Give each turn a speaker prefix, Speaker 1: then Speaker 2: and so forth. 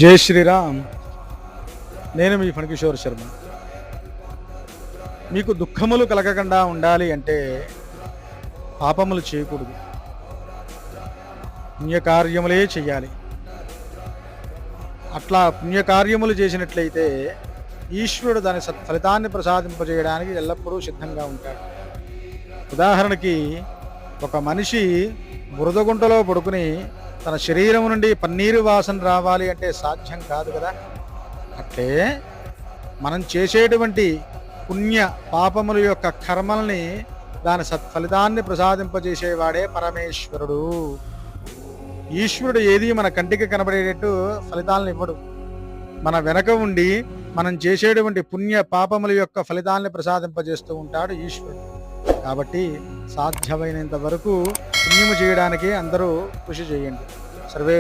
Speaker 1: జై శ్రీరామ్. నేను మీ ఫణికిషోర్ శర్మ. మీకు దుఃఖములు కలగకుండా ఉండాలి అంటే పాపములు చేయకూడదు, పుణ్యకార్యములే చెయ్యాలి. అట్లా పుణ్యకార్యములు చేసినట్లయితే ఈశ్వరుడు దాని సత్ఫలితాన్ని ప్రసాదింపజేయడానికి ఎల్లప్పుడూ సిద్ధంగా ఉంటాడు. ఉదాహరణకి, ఒక మనిషి బురదగుంటలో పడుకుని తన శరీరం నుండి పన్నీరు వాసన రావాలి అంటే సాధ్యం కాదు కదా. అట్లే మనం చేసేటువంటి పుణ్య పాపముల యొక్క కర్మల్ని దాని సత్ఫలితాన్ని ప్రసాదింపజేసేవాడే పరమేశ్వరుడు. ఈశ్వరుడు ఏది మన కంటికి కనబడేటట్టు ఫలితాలను ఇవ్వడు. మన వెనక ఉండి మనం చేసేటువంటి పుణ్య పాపముల యొక్క ఫలితాన్ని ప్రసాదింపజేస్తూ ఉంటాడు ఈశ్వరుడు. కాబట్టి సాధ్యమైనంత వరకు పుణ్యము చేయడానికి అందరూ కృషి చేయండి. సర్వే